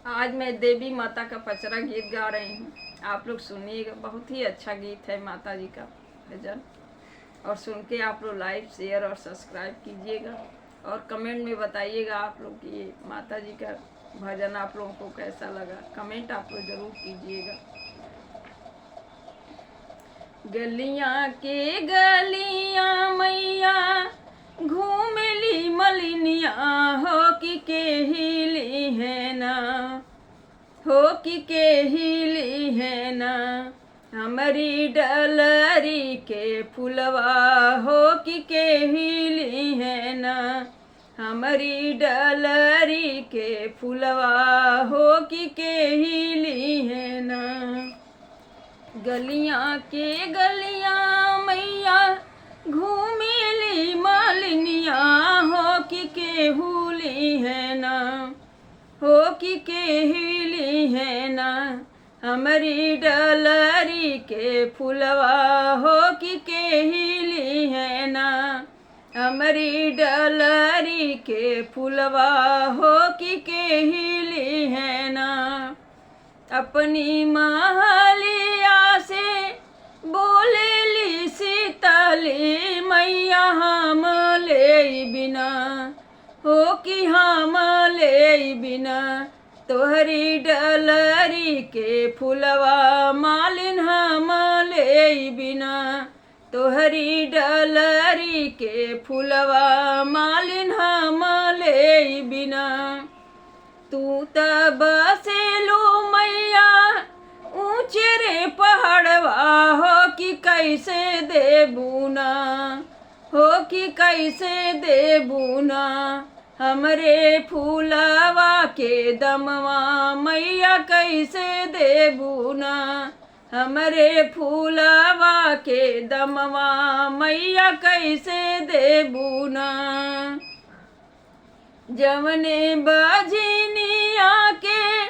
आज मैं देवी माता का पचरा गीत गा रही हूँ। आप लोग सुनिएगा, बहुत ही अच्छा गीत है माता जी का भजन। और सुन के आप लोग लाइक शेयर और सब्सक्राइब कीजिएगा और कमेंट में बताइएगा आप लोग कि ये माता जी का भजन आप लोगों को कैसा लगा। कमेंट आप लोग ज़रूर कीजिएगा। गलियाँ के गलियाँ मैया घूमली मलिनिया हो कि केहिली है ना, हो कि केहिली है ना। हमारी डलरी के फुलवा हो कि केहिली है ना। हमारी डलरी के फुलवा हो कि केहिली है ना। गलियाँ के गलियाँ मैया घूमेली मालिनिया हो कि केहुली है ना, हो कि केहिली है ना। हमारी डलरी के फुलवा हो कि केहिली है ना। हमारी डलरी के फुलवा हो कि केहिली है ना। अपनी महलिया से बोलेली सीतली मैया हम ले बिना, हो कि हम ले बिना। तोहरी डलरी के फुलवा मालिन हम ले बिना। तोहरी डलरी के फुलवा मालिन हम ले बिना। तू त बसेलू मैया ऊंचे रे पहाड़वा हो कि कैसे देबूना, हो कि कैसे देबूना। हमरे फूलवा के दमवा मैया कैसे देबूना। हमरे फूलवा के दमवा मैया कैसे देबूना। जवने बजनिया के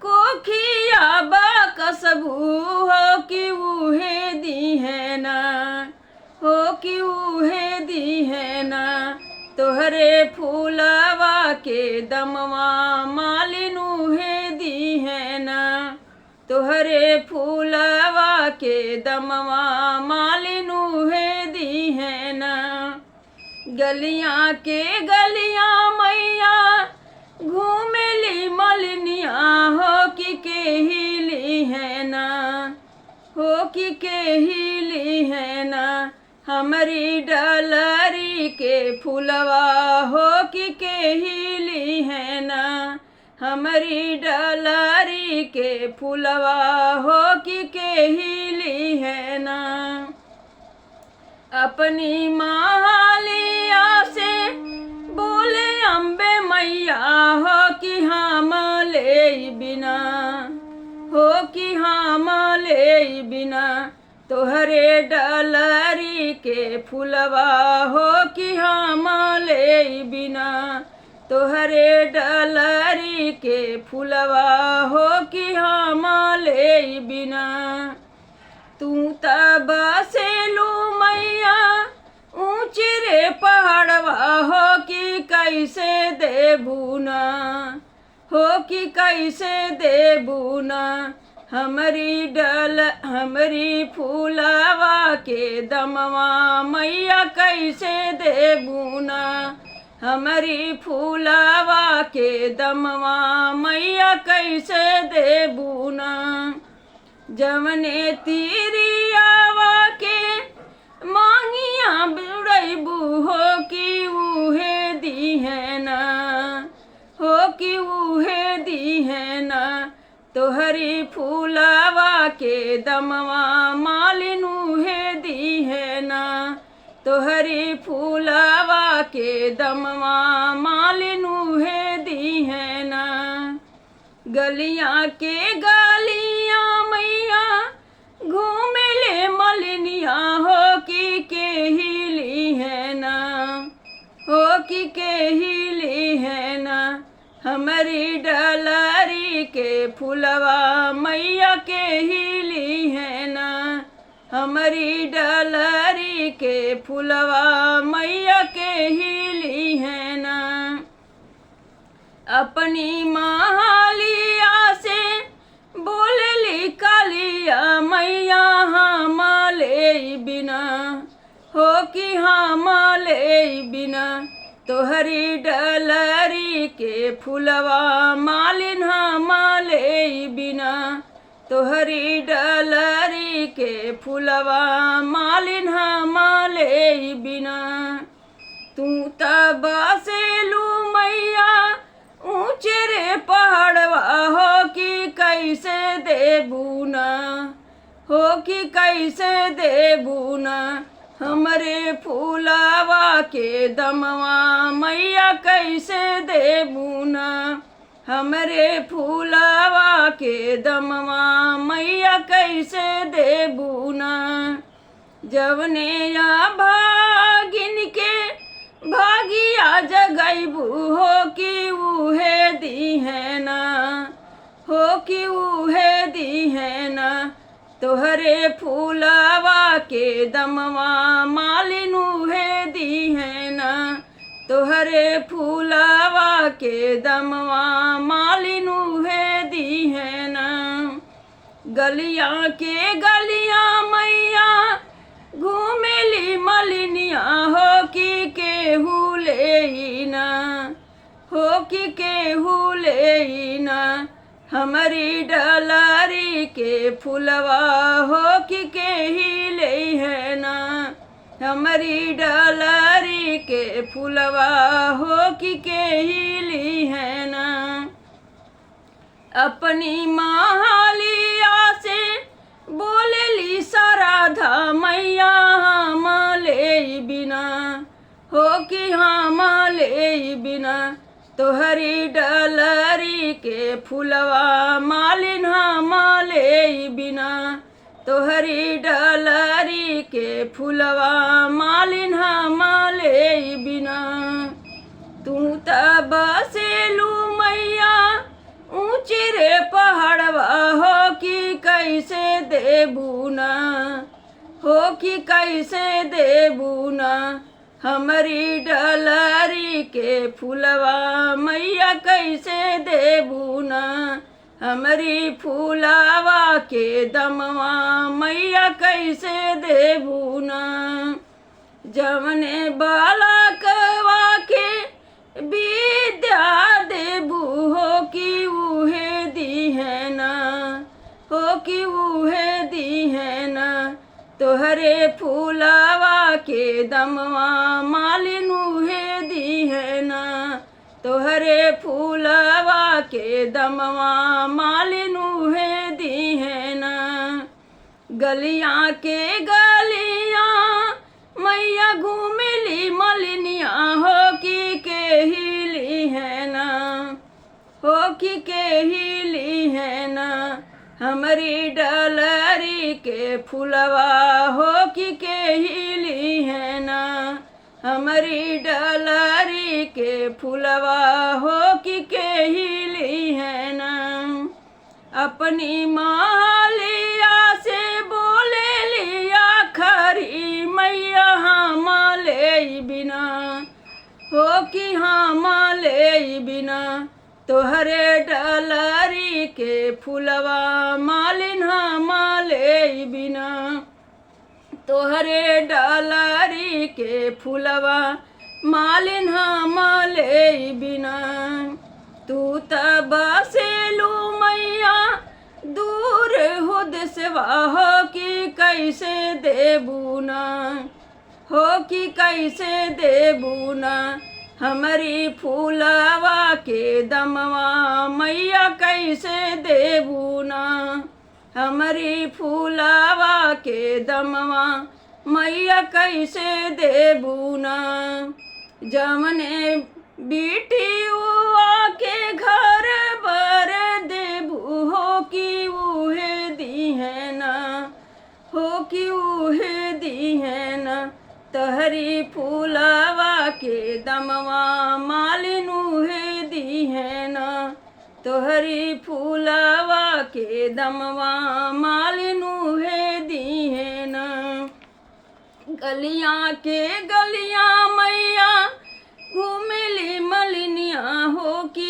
कोखिया बकसबू हो कि उहे दी है ना, हो कि उहे दी है ना। तोहरे फूलवा के दमवा मालिन उहे दी है ना। तोहरे फूलवा के दमवा मालिन उहे दी है ना। गलियाँ के गलियाँ मैया घूमेली मलिनिया हो कि केहिली है ना, हो कि केहिली है ना। हमारी डलरी के फुलवा हो कि केहिली है ना। हमारी डलरी के फुलवा हो कि केहिली है ना। अपनी महलिया से बोले अम्बे मैया हो कि हम ले बिना, हो कि हम ले बिना। तोहरे डलरी के फुलवा हो कि हम ले बिना। तोहरे डलरी के फुलवा हो कि हम ले बिना। तू त बसेलू मैया ऊंचे रे पहाड़वा हो कि कैसे देबूना, हो कि कैसे देबूना। हमरी फूलवा के दमवा मैया कैसे देबूना। हमारी फूलवा के दमवा मैया कैसे देबूना। जवने तिरियावा के मांगिया बुड़ैबू हो कि उहे दी है ना, हो कि उहे दी है ना। तोहरी फूलवा के दमवा मालिन उहे दी है ना। तोहरी फूलवा के दमवा मालिन उहे दी है ना। गलियाँ के गलियाँ मैया घूमेले मलिनिया हो कि केहिली है ना, हो कि केहिली है ना। हमारी डलरी के फुलवा मैया केहिली है ना। हमारी डलरी के फुलवा मैया केहिली है ना। अपनी महाली कि हम ले बिना तोहरी डलरी के फुलवा मालिन हम ले बिना तोहरी डलरी के फुलवा मालिन हम ले बिना तू तब बसेलू मैया ऊंचे रे पहाड़वा हो कि कैसे देबू ना हो कि कैसे देबू ना हमरे फूलवा के दमवा मैया कैसे देबू ना हमरे फूलवा के दमवा मैया कैसे देबू ना जवने या भागिन के भागिया जगैबू हो कि उहे दी है ना हो कि उहे दी है ना तोहरे फूलवा के दमवा मालिन उहे दी है ना तोहरे फूलवा के दमवा मालिन उहे दी है ना गलियां के गलियां मैया घूमेली मलिनिया हो कि केहू ले ना हो कि केहू ले ना हमारी डलरी के फुलवा हो कि केही ले है ना हमारी डलरी के फुलवा हो कि केही ली है ना अपनी मालिया से बोलेली सराधा मैया हम ले बिना हो कि हम ले बिना तोहरी डलरी के फुलवा मालिन हम ले बिना तोहरी डलरी के फुलवा मालिन हम ले बिना तू तब बसेलू मैया ऊंचे रे पहाड़वा हो कि कैसे देबू ना हो कि कैसे देबू ना हमारी डलरी के फुलवा मैया कैसे देबू ना हमारी फूलवा के दमवा मैया कैसे देबू ना जवने बालकवा के विद्या देबू हो कि उहे दी है ना हो कि उहे दी है ना तोहरे फूलवा के दमवा मालिन उहे दी है ना तोहरे फूलवा के दमवा मालिन उहे दी है ना गलियां के गलियां मैया घूमेली मलिनिया हो कि केही है ना हो कि केही है ना हमारी डलरी के फुलवा हो कि केही है ना हमारी डलरी के फुलवा हो कि केही है ना अपनी मालिया से बोले लिया खरी मैया हम ले बिना हो कि हम ले बिना तोहरे डलरी के फुलवा मालिन हम ले बिना तोहरे डलरी के फुलवा मालिन हम ले बिना तू तब बसेलू मैया दूर हुद सेवा हो कि कैसे देबू ना हो कि कैसे देबू ना हमारी फूलवा के दमवा मैया कैसे देबू ना हमारी फूलवा के दमवा मैया कैसे देबू ना जमने बेटी उआ के घर बर देबू हो कि उहे दी है ना हो कि उहे दी है ना तहरी फूलवा के दमवा मालिन उहे दी है ना तोहरी फूलवा के दमवा मालिन उहे दी है ना गलियां के गलियां मैया घूमेली मलिनिया हो कि